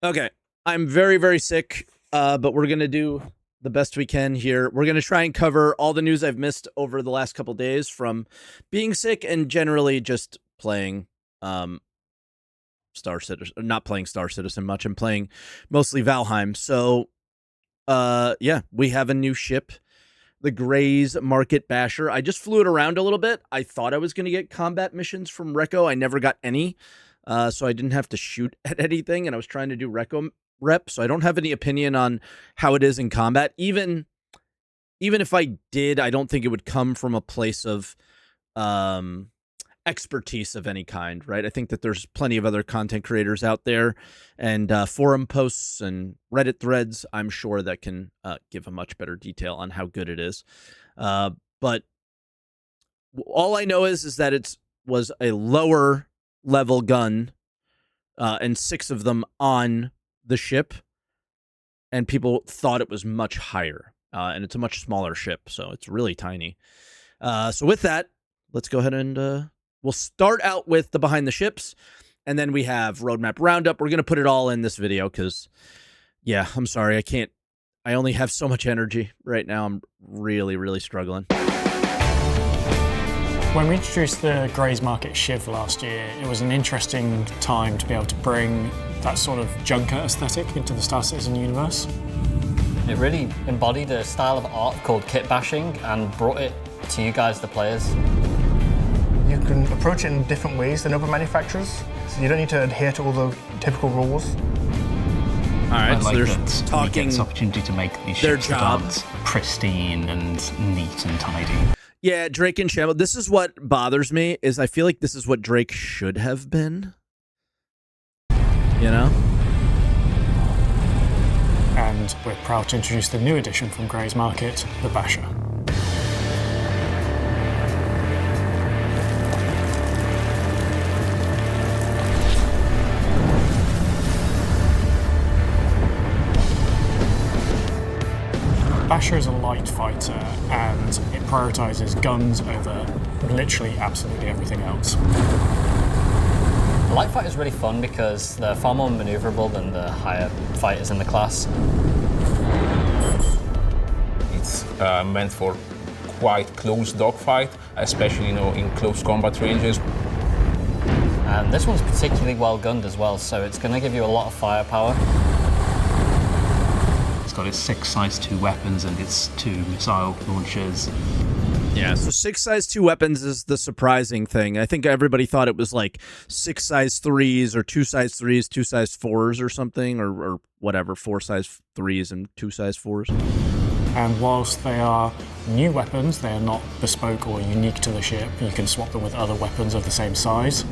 Okay, I'm very, very sick, but we're going to do the best we can here. We're going to try and cover all the news I've missed over the last couple days from being sick and generally just playing Star Citizen, not playing Star Citizen much. I'm playing mostly Valheim. So, yeah, we have a new ship, the Gray's Market Basher. I just flew it around a little bit. I thought I was going to get combat missions from Recco. I never got any. So I didn't have to shoot at anything, and I was trying to do Recco rep, so I don't have any opinion on how it is in combat. Even if I did, I don't think it would come from a place of expertise of any kind, right? I think that there's plenty of other content creators out there and forum posts and Reddit threads, I'm sure, that can give a much better detail on how good it is. But all I know is that it was a lower level gun, and 6 of them on the ship, and people thought it was much higher, and it's a much smaller ship, so it's really tiny. So with that, let's go ahead and we'll start out with the behind the ships, and then we have roadmap roundup. We're going to put it all in this video because, yeah, I'm sorry, I only have so much energy right now. I'm really, really struggling. When we introduced the Gray's Market Shiv last year, it was an interesting time to be able to bring that sort of junker aesthetic into the Star Citizen universe. It really embodied a style of art called kit bashing and brought it to you guys, the players. You can approach it in different ways than other manufacturers, so you don't need to adhere to all the typical rules. All right, I so like there's that talking we get this opportunity to make these their ships that job aren't pristine and neat and tidy. Yeah, Drake and Shamble. This is what bothers me, is I feel like this is what Drake should have been. You know? And we're proud to introduce the new addition from Gray's Market, the Basher. Basher is a light fighter, and it prioritizes guns over literally absolutely everything else. The light fighter is really fun because they're far more maneuverable than the higher fighters in the class. It's meant for quite close dogfight, especially in close combat ranges. And this one's particularly well gunned as well, so it's going to give you a lot of firepower. It's got its 6 size 2 weapons and its 2 missile launchers. Yeah, so 6 size 2 weapons is the surprising thing. I think everybody thought it was like 6 size 3s or 2 size 3s, 2 size 4s or something, or whatever, 4 size 3s and 2 size 4s. And whilst they are new weapons, they are not bespoke or unique to the ship. You can swap them with other weapons of the same size.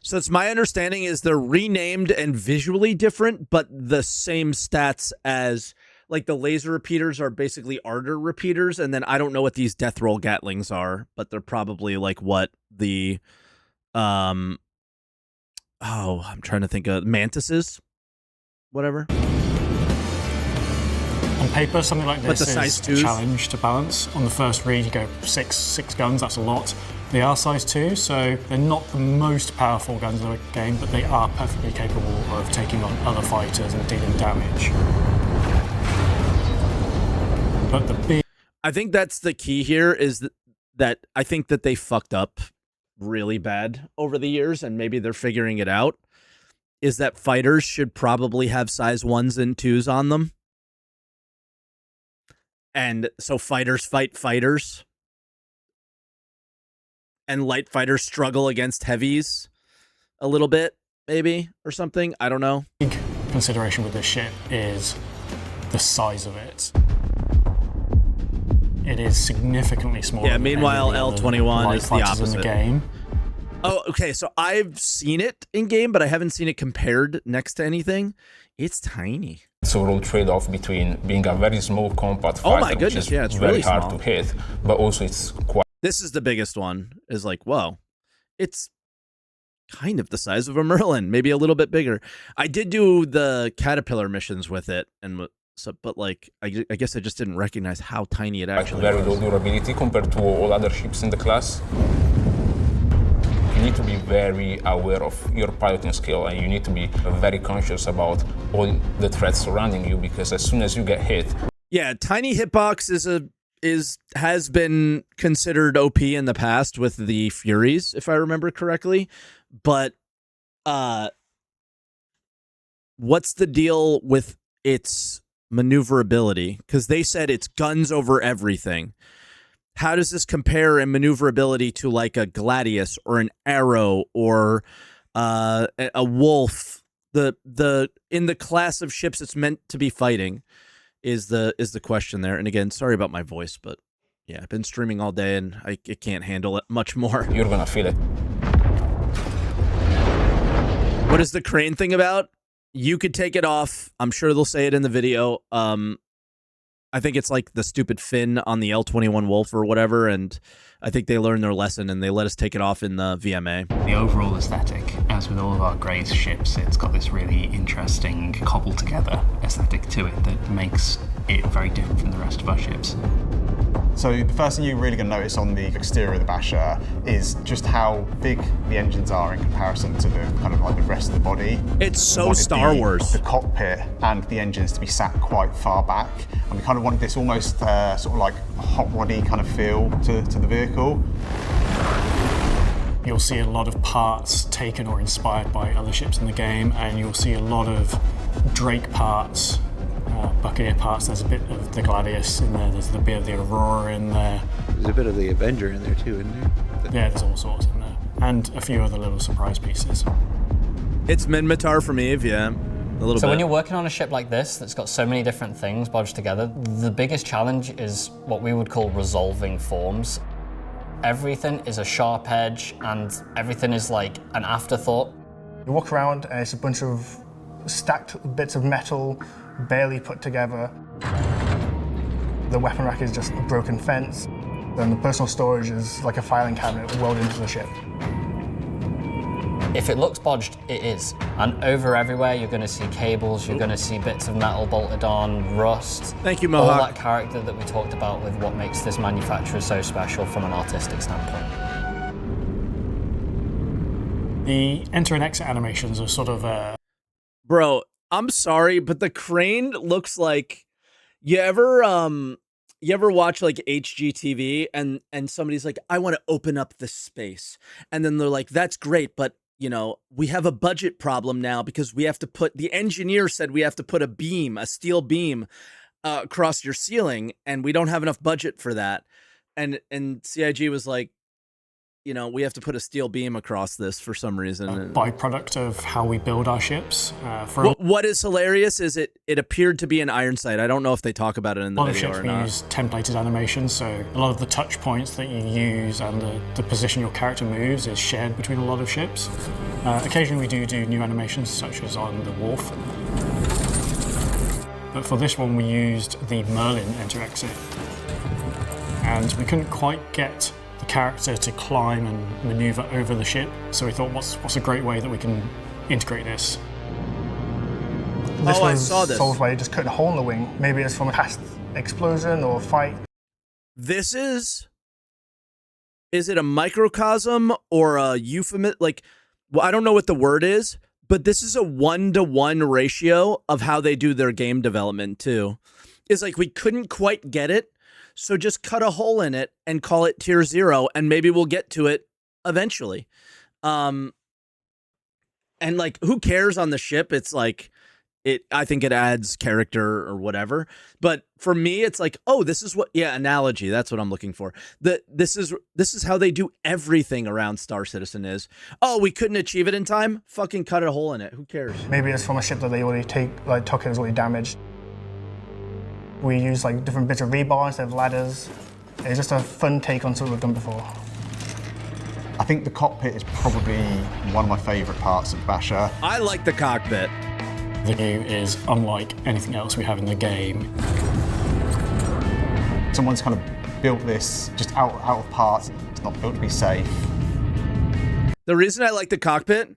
So it's my understanding is they're renamed and visually different, but the same stats as, like, the laser repeaters are basically Ardor repeaters, and then I don't know what these Death Roll Gatlings are, but they're probably like what the I'm trying to think of Mantises, whatever. On paper, something like But this the size is 2s? a challenge to balance. On the first read, you go six guns, that's a lot. They are size 2, so they're not the most powerful guns in the game, but they are perfectly capable of taking on other fighters and dealing damage. But the big... I think that's the key here, is that I think that they fucked up really bad over the years, and maybe they're figuring it out, is that fighters should probably have size 1s and 2s on them. And so fighters fight fighters. And light fighters struggle against heavies a little bit, maybe, or something. I don't know. Big consideration with this ship is the size of it. It is significantly smaller. Yeah, meanwhile, than any of the L21 is the light fighters opposite. in the game. Oh, okay, so I've seen it in game, but I haven't seen it compared next to anything. It's tiny. It's a overall trade-off between being a very small compact Oh fighter, my goodness, which is yeah, it's very really hard small. to hit, but also it's quite This is the biggest one, is like, whoa. It's kind of the size of a Merlin, maybe a little bit bigger. I did do the Caterpillar missions with it, and so, but like, I guess I just didn't recognize how tiny it actually very was. low durability compared to all other ships in the class. need to be very aware of your piloting skill, and you need to be very conscious about all the threats surrounding you, because as soon as you get hit, Yeah, tiny hitbox has been considered OP in the past with the Furies, if I remember correctly. But what's the deal with its maneuverability? Because they said it's guns over everything. How does this compare in maneuverability to like a Gladius or an Arrow or a Wolf? The in the class of ships it's meant to be fighting is the question there. And again, sorry about my voice, but yeah, I've been streaming all day and I can't handle it much more. you're gonna feel it. What is the crane thing about? You could take it off. I'm sure they'll say it in the video. I think it's like the stupid fin on the L-21 Wolf or whatever, and I think they learned their lesson and they let us take it off in the VMA. The overall aesthetic, as with all of our Grays ships, it's got this really interesting cobbled together aesthetic to it that makes it very different from the rest of our ships. So the first thing you're really going to notice on the exterior of the Basher is just how big the engines are in comparison to the kind of like the rest of the body. It's so Wanted Star Wars. The cockpit and the engines to be sat quite far back, and we kind of wanted this almost sort of like hot roddy kind of feel to the vehicle. You'll see a lot of parts taken or inspired by other ships in the game, and you'll see a lot of Drake parts, Buccaneer parts. There's a bit of the Gladius in there, there's a bit of the Aurora in there. There's a bit of the Avenger in there too, isn't there? Yeah, there's all sorts in there. And a few other little surprise pieces. It's Minmatar from Eve, yeah. A little So bit. when you're working on a ship like this that's got so many different things bodged together, the biggest challenge is what we would call resolving forms. Everything is a sharp edge and everything is like an afterthought. You walk around and it's a bunch of stacked bits of metal, barely put together. The weapon rack is just a broken fence. Then the personal storage is like a filing cabinet welded into the ship. If it looks bodged, it is. And over everywhere, you're going to see cables, you're going to see bits of metal bolted on, rust. Thank you, All Mohawk. that character that we talked about with what makes this manufacturer so special from an artistic standpoint. The enter and exit animations are sort of Bro, I'm sorry, but the crane looks like you ever watch like HGTV and somebody's like, I want to open up the space. And then they're like, that's great, but you know, we have a budget problem now because we have to put, the engineer said we have to put a steel beam across your ceiling, and we don't have enough budget for that. And CIG was like, you know, we have to put a steel beam across this for some reason. a byproduct of how we build our ships. What is hilarious is it appeared to be an iron sight. I don't know if they talk about it in the A lot of video ships or we not. use templated animations, so a lot of the touch points that you use and the position your character moves is shared between a lot of ships. Occasionally we do new animations, such as on the Wolf. But for this one we used the Merlin enter-exit. And we couldn't quite get the character to climb and maneuver over the ship, so we thought, what's a great way that we can integrate this? This I was saw this. solved by just cutting a hole in the wing. Maybe it's from a past explosion or fight. This is it a microcosm or a euphemism? Like, well, I don't know what the word is, but this is a 1-to-1 ratio of how they do their game development too. It's like we couldn't quite get it, so just cut a hole in it and call it tier 0, and maybe we'll get to it eventually. And like, who cares on the ship? It's like, I think it adds character or whatever. But for me, it's like, oh, this is what, analogy. That's what I'm looking for. This is how they do everything around Star Citizen is. Oh, we couldn't achieve it in time? Fucking cut a hole in it. Who cares? Maybe it's from a ship that they already took it as already damaged. We use like different bits of rebar instead of ladders. It's just a fun take on something we've done before. I think the cockpit is probably one of my favourite parts of Basher. I like the cockpit. The view is unlike anything else we have in the game. Someone's kind of built this just out of parts. It's not built to be safe. The reason I like the cockpit,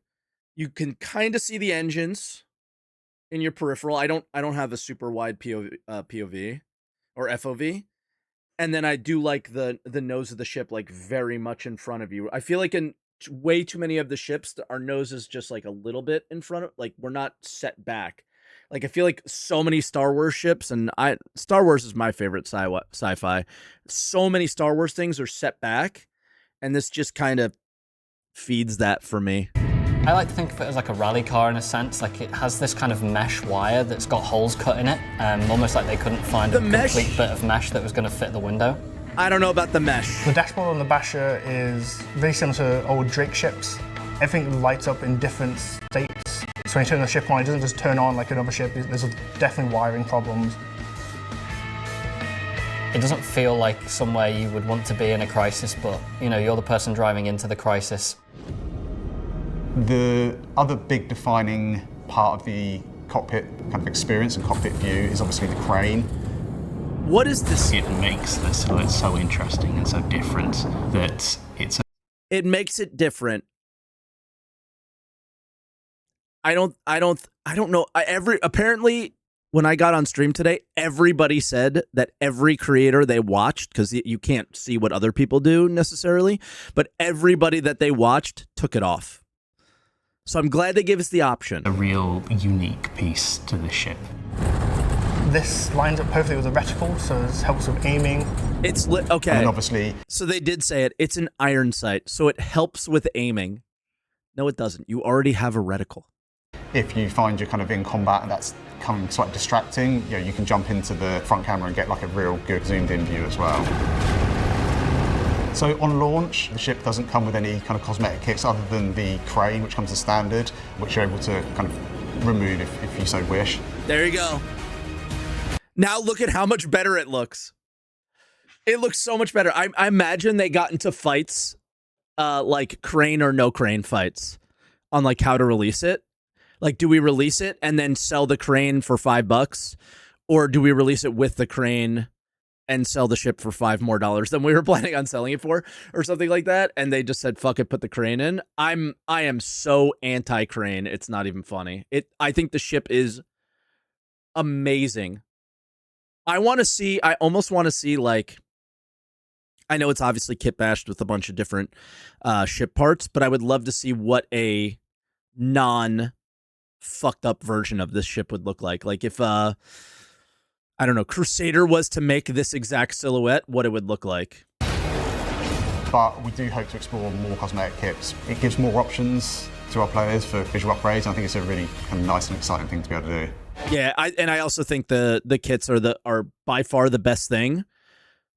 you can kind of see the engines in your peripheral. I don't have a super wide POV or FOV. And then I do like the nose of the ship like very much in front of you. I feel like in way too many of the ships, our nose is just like a little bit in front of, like we're not set back. Like I feel like so many Star Wars ships, and Star Wars is my favorite sci-fi. So many Star Wars things are set back, and this just kind of feeds that for me. I like to think of it as like a rally car in a sense. Like it has this kind of mesh wire that's got holes cut in it, almost like they couldn't find a complete bit of mesh that was going to fit the window. I don't know about the mesh. The dashboard on the Basher is very similar to old Drake ships. Everything lights up in different states. So when you turn the ship on, it doesn't just turn on like another ship. There's definitely wiring problems. It doesn't feel like somewhere you would want to be in a crisis, but you know, you're the person driving into the crisis. The other big defining part of the cockpit kind of experience and cockpit view is obviously the crane. What is this? It makes this so interesting and so different that it makes it different. I don't know. Apparently when I got on stream today, everybody said that every creator they watched, because you can't see what other people do necessarily, but everybody that they watched took it off. So I'm glad they gave us the option. a real unique piece to the ship. This lines up perfectly with the reticle, so it helps with aiming. It's okay. And then obviously, so they did say it. It's an iron sight, so it helps with aiming. No, it doesn't. You already have a reticle. if you find you're kind of in combat and that's becoming slightly distracting, you know, you can jump into the front camera and get like a real good zoomed in view as well. So on launch, the ship doesn't come with any kind of cosmetic kits other than the crane, which comes as standard, which you're able to kind of remove if you so wish. There you go. Now look at how much better it looks. It looks so much better. I imagine they got into fights, like crane or no crane fights, on like how to release it. Like, do we release it and then sell the crane for $5, or do we release it with the crane and sell the ship for $5 more than we were planning on selling it for, or something like that? And they just said, "Fuck it, put the crane in." I am so anti-crane. It's not even funny. I think the ship is amazing. I almost want to see, like, I know it's obviously kit bashed with a bunch of different ship parts, but I would love to see what a non-fucked up version of this ship would look like. Like if, I don't know, Crusader was to make this exact silhouette, what it would look like. But we do hope to explore more cosmetic kits. It gives more options to our players for visual upgrades. I think it's a really kind of nice and exciting thing to be able to do. Yeah, I also think the kits are by far the best thing,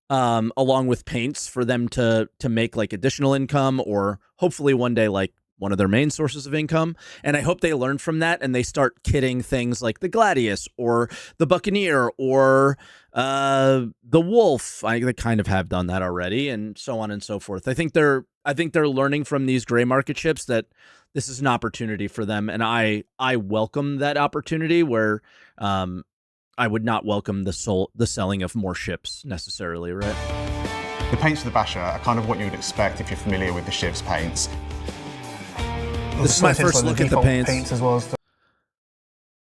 along with paints for them to make like additional income, or hopefully one day like one of their main sources of income. And I hope they learn from that and they start kitting things like the Gladius or the Buccaneer or the Wolf. They kind of have done that already, and so on and so forth. I think they're learning from these gray market ships that this is an opportunity for them, and I welcome that opportunity where I would not welcome the selling of more ships necessarily, right? The paints of the Basher are kind of what you would expect if you're familiar with the ship's paints. This is my first look at the paints. As well as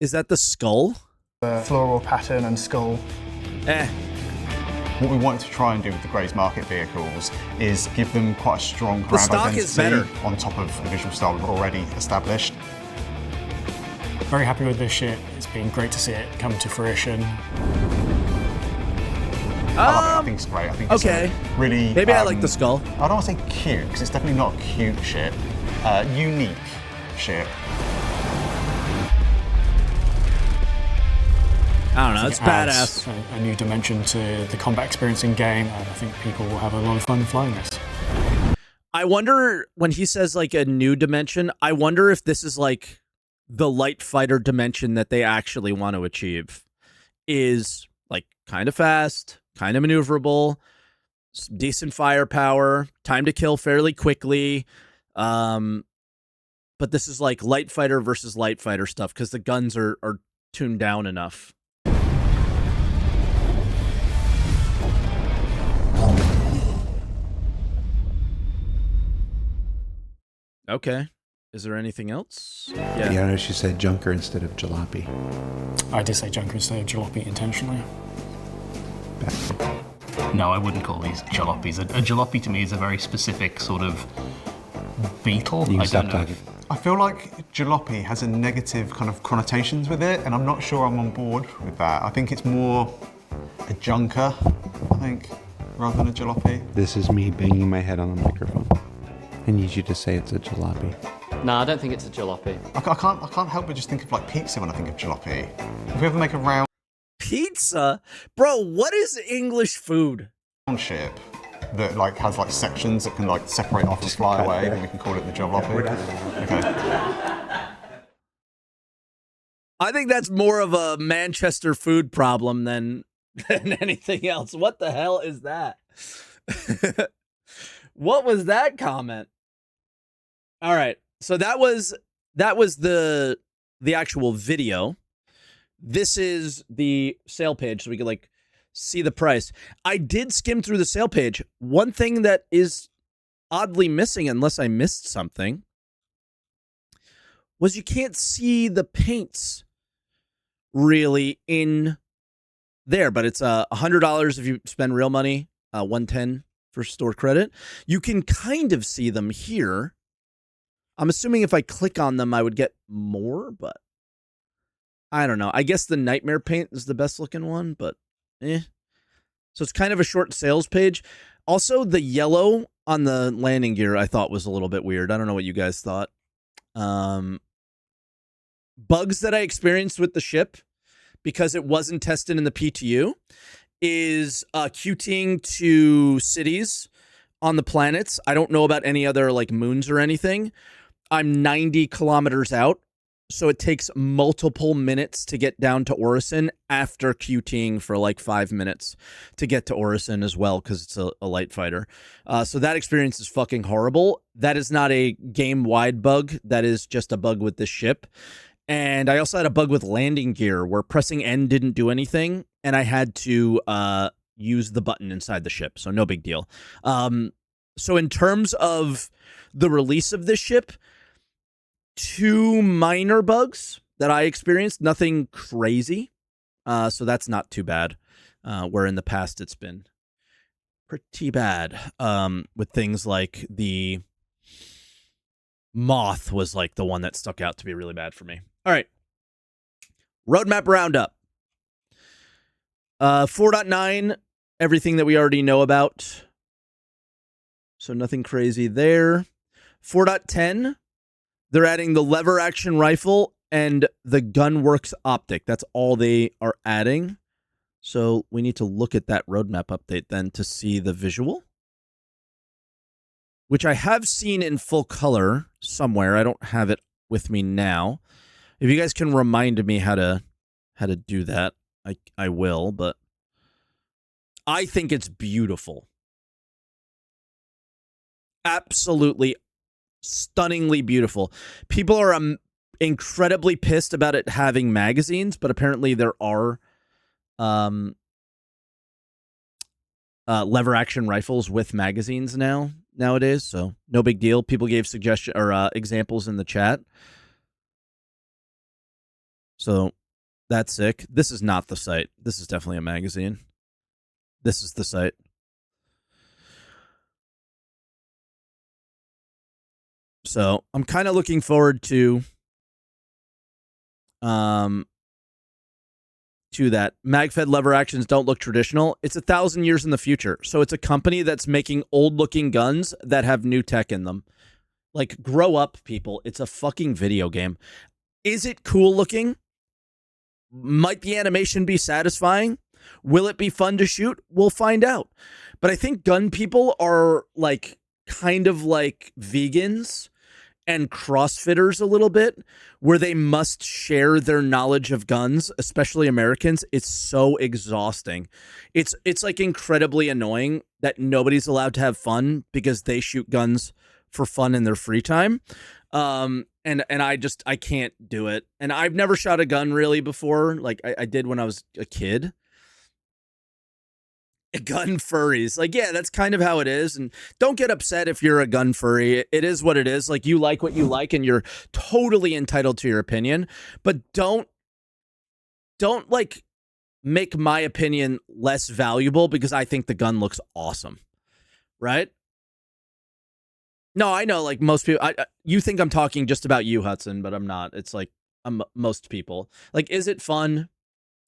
Is that the skull? the floral pattern and skull. What we wanted to try and do with the Grey's Market vehicles is give them quite a strong brand stock identity is better. on top of the visual style we've already established. Very happy with this ship. It's been great to see it come to fruition. I love it. I think it's great. I think it's Okay. a really... Maybe I like the skull. I don't want to say cute, because it's definitely not a cute ship. Unique ship. I don't know. It's Adds badass. a new dimension to the combat experience in game, and I think people will have a lot of fun flying this. I wonder, when he says like a new dimension, I wonder if this is like the light fighter dimension that they actually want to achieve. Is like kind of fast, kind of maneuverable, decent firepower, time to kill fairly quickly. But this is like light fighter versus light fighter stuff because the guns are tuned down enough. Okay. Is there anything else? Yeah, I know she said junker instead of jalopy. I did say junker instead of jalopy intentionally. No, I wouldn't call these jalopies. A jalopy to me is a very specific sort of beetle. You can I stop don't know. talking. I feel like jalopy has a negative kind of connotations with it, and I'm not sure I'm on board with that. I think it's more a junker, I think, rather than a jalopy. This is me banging my head on the microphone. I need you to say it's a jalopy. No, I don't think it's a jalopy. I can't help but just think of like pizza when I think of jalopy. If we ever make a round Pizza? Bro, what is English food? ship that like has like sections that can like separate off and fly away, then we can call it the jalopy. Okay. I think that's more of a Manchester food problem than anything else. What the hell is that? What was that comment? All right. So that was the actual video. This is the sale page, so we could like see the price. I did skim through the sale page. One thing that is oddly missing, unless I missed something, was you can't see the paints really in there, but it's $100 if you spend real money, $110 for store credit. You can kind of see them here. I'm assuming if I click on them, I would get more, but I don't know. I guess the Nightmare paint is the best looking one, but eh. So it's kind of a short sales page. Also, the yellow on the landing gear I thought was a little bit weird. I don't know what you guys thought. Bugs that I experienced with the ship, because it wasn't tested in the PTU, is QTing to cities on the planets. I don't know about any other like moons or anything. I'm 90 kilometers out, so it takes multiple minutes to get down to Orison after QTing for like 5 minutes to get to Orison as well, because it's a light fighter. So that experience is fucking horrible. That is not a game-wide bug. That is just a bug with this ship. And I also had a bug with landing gear where pressing N didn't do anything, and I had to use the button inside the ship, so no big deal. So in terms of the release of this ship, 2 minor bugs that I experienced, nothing crazy. So that's not too bad. Where in the past it's been pretty bad. With things like the moth was like the one that stuck out to be really bad for me. All right. Roadmap roundup. 4.9, everything that we already know about. So nothing crazy there. 4.10, they're adding the lever action rifle and the Gunworks optic. That's all they are adding. So we need to look at that roadmap update then to see the visual, which I have seen in full color somewhere. I don't have it with me now. If you guys can remind me how to do that, I will, but I think it's beautiful. Absolutely stunningly beautiful. People are incredibly pissed about it having magazines, but apparently there are lever action rifles with magazines nowadays, so no big deal. People gave suggestion or examples in the chat. So that's sick. This is not the site. This is definitely a magazine. This is the site. So I'm kind of looking forward to that. MagFed lever actions don't look traditional. It's 1,000 years in the future. So it's a company that's making old looking guns that have new tech in them. Like, grow up, people. It's a fucking video game. Is it cool looking? Might the animation be satisfying? Will it be fun to shoot? We'll find out. But I think gun people are like kind of like vegans and CrossFitters a little bit, where they must share their knowledge of guns, especially Americans. It's so exhausting. It's like incredibly annoying that nobody's allowed to have fun because they shoot guns for fun in their free time. And I can't do it. And I've never shot a gun really before. Like I did when I was a kid. Gun furries. Like, yeah, that's kind of how it is. And don't get upset if you're a gun furry. It is what it is. Like, you like what you like and you're totally entitled to your opinion. But don't like make my opinion less valuable because I think the gun looks awesome. Right? No, I know. Like most people, you think I'm talking just about you, Hudson, but I'm not. It's like most people. Like, is it fun?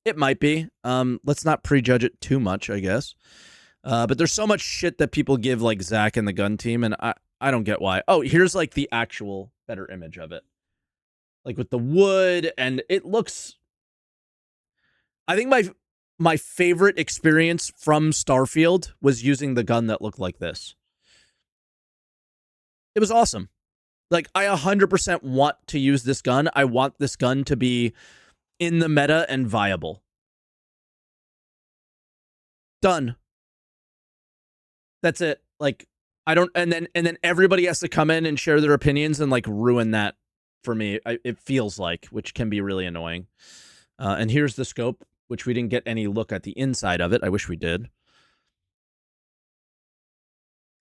It might be. Let's not prejudge it too much, I guess. But there's so much shit that people give like Zach and the gun team, and I don't get why. Oh, here's like the actual better image of it. Like with the wood, and it looks. I think my favorite experience from Starfield was using the gun that looked like this. It was awesome. Like, I 100% want to use this gun. I want this gun to be in the meta and viable. Done. That's it. Like, I don't, and then everybody has to come in and share their opinions and like ruin that for me. It feels like, which can be really annoying. And here's the scope, which we didn't get any look at the inside of it. I wish we did.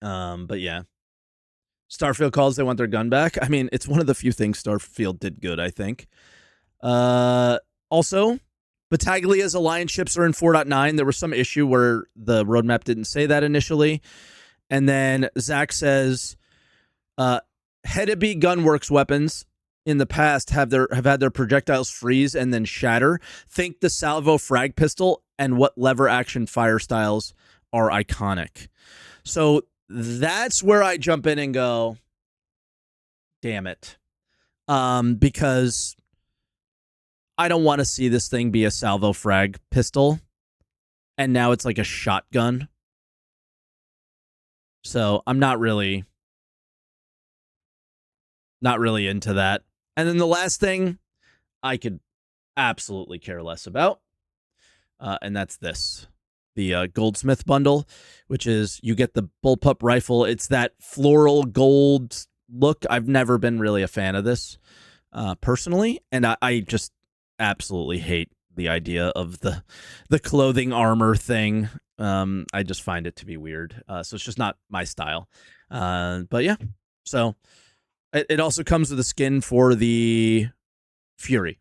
But yeah. Starfield calls they want their gun back. I mean, it's one of the few things Starfield did good, I think. Also, Battaglia's alliance ships are in 4.9. There was some issue where the roadmap didn't say that initially. And then Zach says, Hedeby Gunworks weapons in the past have had their projectiles freeze and then shatter. Think the salvo frag pistol and what lever action fire styles are iconic. So that's where I jump in and go, damn it. Because I don't want to see this thing be a salvo frag pistol. And now it's like a shotgun. So I'm not really into that. And then the last thing I could absolutely care less about. And that's this. The Goldsmith bundle, which is you get the bullpup rifle. It's that floral gold look. I've never been really a fan of this personally, and I just absolutely hate the idea of the clothing armor thing. I just find it to be weird. So it's just not my style. But yeah, so it also comes with a skin for the Fury,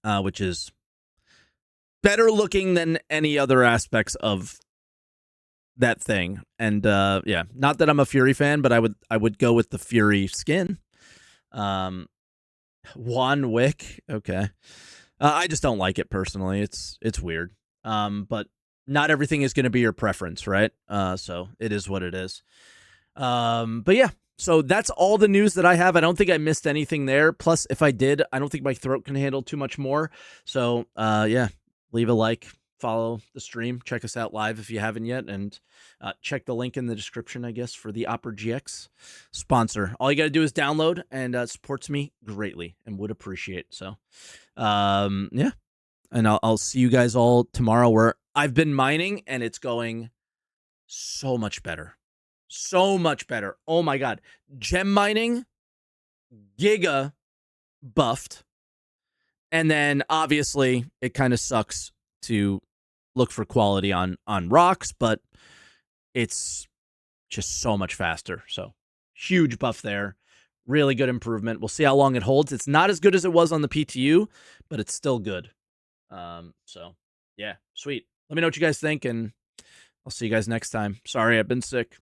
which is better looking than any other aspects of that thing. And yeah, not that I'm a Fury fan, but I would go with the Fury skin. Juan Wick, okay. I just don't like it personally. It's weird. But not everything is going to be your preference, right? So it is what it is. But yeah, so that's all the news that I have. I don't think I missed anything there. Plus, if I did, I don't think my throat can handle too much more. So yeah. Leave a like, follow the stream, check us out live if you haven't yet, and check the link in the description, I guess, for the Opera GX sponsor. All you got to do is download, and it supports me greatly and would appreciate. So, yeah. And I'll see you guys all tomorrow, where I've been mining, and it's going so much better. So much better. Oh, my God. Gem mining, giga buffed. And then, obviously, it kind of sucks to look for quality on rocks, but it's just so much faster. So, huge buff there. Really good improvement. We'll see how long it holds. It's not as good as it was on the PTU, but it's still good. So, yeah, sweet. Let me know what you guys think, and I'll see you guys next time. Sorry, I've been sick.